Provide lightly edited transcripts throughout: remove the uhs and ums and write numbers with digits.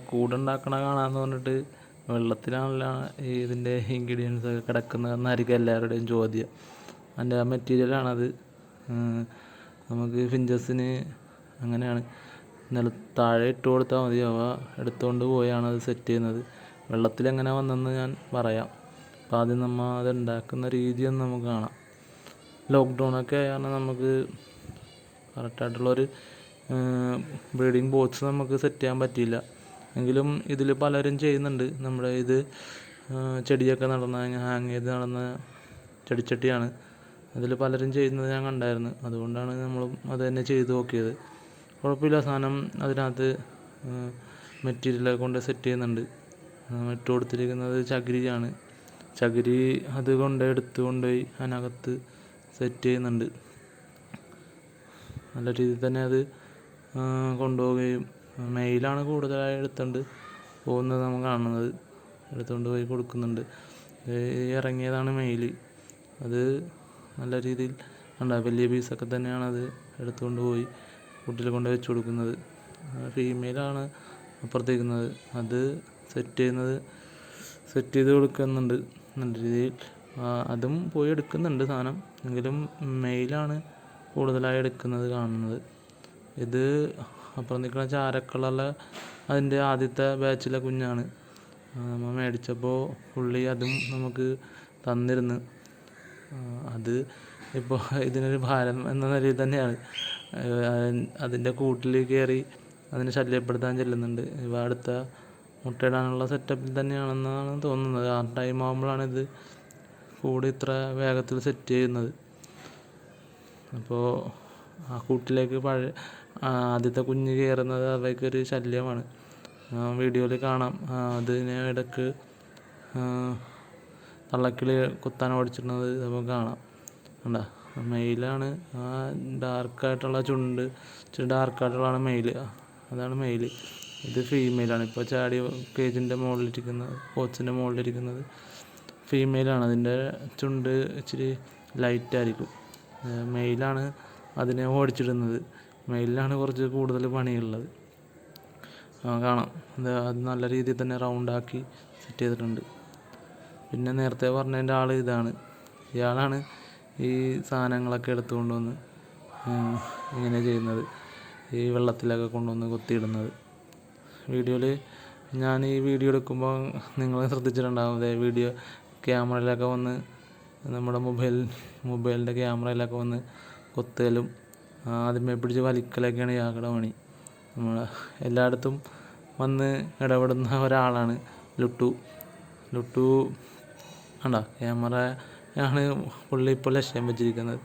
കൂടുണ്ടാക്കണ കാണാമെന്ന് പറഞ്ഞിട്ട് വെള്ളത്തിലാണല്ലോ ഇതിൻ്റെ ഇൻഗ്രീഡിയൻസ് ഒക്കെ കിടക്കുന്നതെന്നായിരിക്കും എല്ലാവരുടെയും ചോദ്യം. അതിൻ്റെ ആ മെറ്റീരിയലാണത്. നമുക്ക് ഫിഞ്ചസിന് അങ്ങനെയാണ്, താഴെ ഇട്ട് കൊടുത്താൽ മതി, അവ എടുത്തുകൊണ്ട് പോയാണ് അത് സെറ്റ് ചെയ്യുന്നത്. വെള്ളത്തിലെങ്ങനെ വന്നെന്ന് ഞാൻ പറയാം. അപ്പോൾ ആദ്യം നമ്മൾ അത് ഉണ്ടാക്കുന്ന രീതിയൊന്നും നമുക്ക് കാണാം. ലോക്ക്ഡൗണൊക്കെ ആയാണ് നമുക്ക് കറക്റ്റായിട്ടുള്ളൊരു ബ്രീഡിങ് ബോക്സ് നമുക്ക് സെറ്റ് ചെയ്യാൻ പറ്റിയില്ല. എങ്കിലും ഇതിൽ പലരും ചെയ്യുന്നുണ്ട്. നമ്മുടെ ഇത് ചെടിയൊക്കെ നടന്ന ഹാങ് ചെയ്ത് നടന്ന ചെടിച്ചട്ടിയാണ്. അതിൽ പലരും ചെയ്യുന്നത് ഞാൻ കണ്ടായിരുന്നു. അതുകൊണ്ടാണ് നമ്മളും അത് തന്നെ ചെയ്ത് നോക്കിയത്. കുഴപ്പമില്ല, സാധനം അതിനകത്ത് മെറ്റീരിയലൊക്കെ കൊണ്ട് സെറ്റ് ചെയ്യുന്നുണ്ട്. ഇട്ട് കൊടുത്തിരിക്കുന്നത് ചകിരിയാണ്. ചകിരി അത് കൊണ്ടുപോയി അതിനകത്ത് സെറ്റ് ചെയ്യുന്നുണ്ട്. നല്ല രീതിയിൽ തന്നെ അത് കൊണ്ടുപോവുകയും മെയിലാണ് കൂടുതലായി എടുത്തുകൊണ്ട് പോകുന്നത് നമുക്ക് കാണുന്നത്. എടുത്തുകൊണ്ട് പോയി കൊടുക്കുന്നുണ്ട്. ഇറങ്ങിയതാണ് മെയിൽ. അത് നല്ല രീതിയിൽ വലിയ പീസൊക്കെ തന്നെയാണ് അത് എടുത്തുകൊണ്ട് പോയി കൂട്ടിൽ കൊണ്ട് വെച്ച് കൊടുക്കുന്നത്. ഫീമെയിലാണ് അപ്പുറത്തേക്കുന്നത്. അത് സെറ്റ് ചെയ്ത് കൊടുക്കുന്നുണ്ട് നല്ല രീതിയിൽ. അതും പോയി എടുക്കുന്നുണ്ട് സാധനം. എങ്കിലും മെയിലാണ് കൂടുതലായി എടുക്കുന്നത് കാണുന്നത്. ഇത് അപ്പുറം നിൽക്കുന്ന ചാരക്കളറുള്ള അതിൻ്റെ ആദ്യത്തെ ബാച്ചിലെ കുഞ്ഞാണ്. നമ്മൾ മേടിച്ചപ്പോൾ പുള്ളി അതും നമുക്ക് തന്നിരുന്നു. അത് ഇപ്പോൾ ഇതിനൊരു ഭാരം എന്ന നിലയിൽ തന്നെയാണ്. അതിൻ്റെ കൂട്ടിൽ കയറി അതിനെ ശല്യപ്പെടുത്താൻ ചെല്ലുന്നുണ്ട്. ഇവ അടുത്ത മുട്ടയിടാനുള്ള സെറ്റപ്പിൽ തന്നെയാണെന്നാണ് തോന്നുന്നത്. ആ ടൈം ആകുമ്പോഴാണ് ഇത് കൂട് ഇത്ര വേഗത്തിൽ സെറ്റ് ചെയ്യുന്നത്. അപ്പോൾ ആ കൂട്ടിലേക്ക് ആദ്യത്തെ കുഞ്ഞ് കയറുന്നത് അവയ്ക്കൊരു ശല്യമാണ്. വീഡിയോയിൽ കാണാം. അതിനെ ഇടയ്ക്ക് തള്ളക്കിളി കുത്താൻ ഓടിച്ചിരുന്നത് നമുക്ക് കാണാം. കണ്ടോ, മെയിലാണ്. ആ ഡാർക്കായിട്ടുള്ള ചുണ്ട് ഇച്ചിരി ഡാർക്കായിട്ടുള്ളതാണ് മെയിൽ. അതാണ് മെയിൽ. ഇത് ഫീമെയിലാണ്. ഇപ്പോൾ ചാടി കേജിൻ്റെ മുകളിലിരിക്കുന്നത്, പോച്ചിൻ്റെ മുകളിലിരിക്കുന്നത് ഫീമെയിലാണ്. അതിൻ്റെ ചുണ്ട് ഇച്ചിരി ലൈറ്റായിരിക്കും. മെയിലാണ് അതിനെ ഓടിച്ചിടുന്നത്. മെയിലിനാണ് കുറച്ച് കൂടുതൽ പണിയുള്ളത്. കാണാം, അത് നല്ല രീതിയിൽ തന്നെ റൗണ്ടാക്കി സെറ്റ് ചെയ്തിട്ടുണ്ട്. പിന്നെ നേരത്തെ പറഞ്ഞതിൻ്റെ ആൾ ഇതാണ്. ഇയാളാണ് ഈ സാധനങ്ങളൊക്കെ എടുത്തുകൊണ്ട് വന്ന് ഇങ്ങനെ ചെയ്യുന്നത്. ഈ വെള്ളത്തിലൊക്കെ കൊണ്ടുവന്ന് കൊത്തിയിടുന്നത്. വീഡിയോയിൽ ഞാൻ ഈ വീഡിയോ എടുക്കുമ്പോൾ നിങ്ങൾ ശ്രദ്ധിച്ചിട്ടുണ്ടാകും. വീഡിയോ ക്യാമറയിലൊക്കെ വന്ന് നമ്മുടെ മൊബൈലിൻ്റെ ക്യാമറയിലൊക്കെ വന്ന് കൊത്തലും ആദ്യമേ പിടിച്ച് വലിക്കലൊക്കെയാണ് ഇയാളുടെ പണി. നമ്മൾ എല്ലായിടത്തും വന്ന് ഇടപെടുന്ന ഒരാളാണ് ലുട്ടു. കണ്ടോ, ക്യാമറയാണ് പുള്ളി ഇപ്പോൾ ലക്ഷ്യം വെച്ചിരിക്കുന്നത്.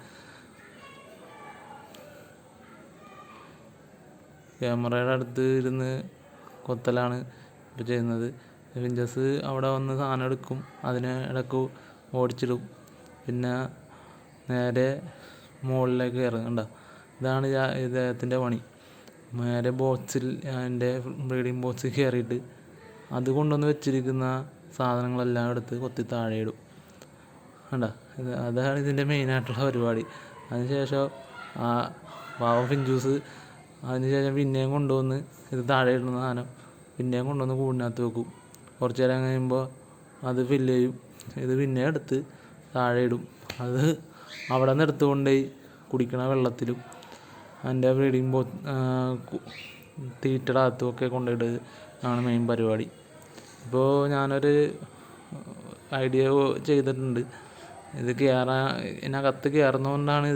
ക്യാമറയുടെ അടുത്ത് ഇരുന്ന് കൊത്തലാണ് ഇപ്പോൾ ചെയ്യുന്നത്. ഫിഞ്ചസ് അവിടെ വന്ന് സാധനം എടുക്കും, അതിനെ ഇടയ്ക്ക് ഓടിച്ചിടും. പിന്നെ നേരെ മുകളിലേക്ക് കയറും. കണ്ടോ, ഇതാണ് ഇദ്ദേഹത്തിൻ്റെ പണി. നേരെ ബോക്സിൽ, എൻ്റെ ബ്രീഡിങ് ബോക്സിൽ കയറിയിട്ട് അത് കൊണ്ടുവന്ന് വെച്ചിരിക്കുന്ന സാധനങ്ങളെല്ലാം എടുത്ത് കൊത്തി താഴെ ഇടും. കണ്ടോ, അതാണ് ഇതിൻ്റെ മെയിനായിട്ടുള്ള പരിപാടി. അതിനുശേഷം ആ പാവം ഫിഞ്ചൂസ് അതിനുശേഷം പിന്നെയും കൊണ്ടുവന്ന് ഇത് താഴെ ഇടുന്ന സാധനം പിന്നെയും കൊണ്ടുവന്ന് കൂടിനകത്ത് വെക്കും. കുറച്ച് നേരം കഴിയുമ്പോൾ അത് ഫില്ല് ചെയ്യും. ഇത് പിന്നെ എടുത്ത് താഴെ ഇടും. അത് അവിടെ നിന്ന് എടുത്തുകൊണ്ടുപോയി കുടിക്കണ വെള്ളത്തിലും അതിൻ്റെ ബ്രീഡിങ് തീറ്റയുടെ അകത്തും ഒക്കെ കൊണ്ടുപോയിട്ട് ആണ് മെയിൻ പരിപാടി. ഇപ്പോൾ ഞാനൊരു ഐഡിയ ചെയ്തിട്ടുണ്ട്. ഇത് ഇതിനകത്ത് കയറുന്നതുകൊണ്ടാണ്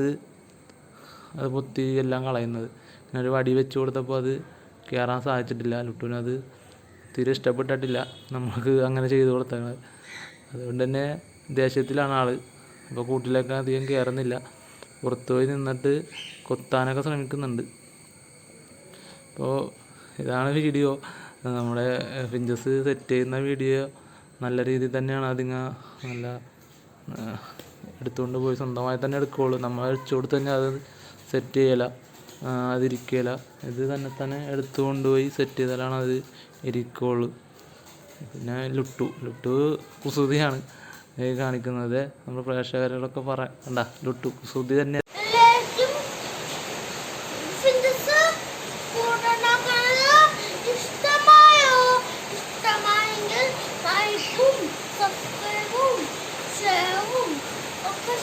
അത് പൊത്തി എല്ലാം കളയുന്നത്. ഞാനൊരു വടി വെച്ച് കൊടുത്തപ്പോൾ അത് കയറാൻ സാധിച്ചിട്ടില്ല. ലുട്ടുവിനത് തീരെ ഇഷ്ടപ്പെട്ടിട്ടില്ല നമുക്ക് അങ്ങനെ ചെയ്ത് കൊടുത്തത്. അതുകൊണ്ട് തന്നെ ദേഷ്യത്തിലാണ് ആൾ. അപ്പോൾ കൂട്ടിലേക്ക് അധികം കയറുന്നില്ല. പുറത്തു പോയി നിന്നിട്ട് കൊത്താനൊക്കെ ശ്രമിക്കുന്നുണ്ട്. അപ്പോൾ ഇതാണ് വീഡിയോ. നമ്മുടെ ഫിഞ്ചസ് സെറ്റ് ചെയ്യുന്ന വീഡിയോ നല്ല രീതിയിൽ തന്നെയാണ്. നല്ല എടുത്തുകൊണ്ട് പോയി സ്വന്തമായി തന്നെ എടുക്കുകയുള്ളൂ. നമ്മൾ അഴിച്ചു കൊടുത്ത് തന്നെ അത് സെറ്റ് ചെയ്യല, അതിരിക്കുകയില്ല. ഇത് തന്നെ എടുത്തുകൊണ്ട് പോയി സെറ്റ് ചെയ്താലാണ് അത് ഇരിക്കുകയുള്ളൂ. പിന്നെ ലുട്ടു കുസൃതിയാണ് കാണിക്കുന്നത്. നമ്മൾ പ്രേക്ഷകരോടൊക്കെ കണ്ട ലുട്ടു കുസൃതി തന്നെ. ഇഷ്ടമായോ? സബ്സ്ക്രൈബും ഷെയറും ഒക്കെ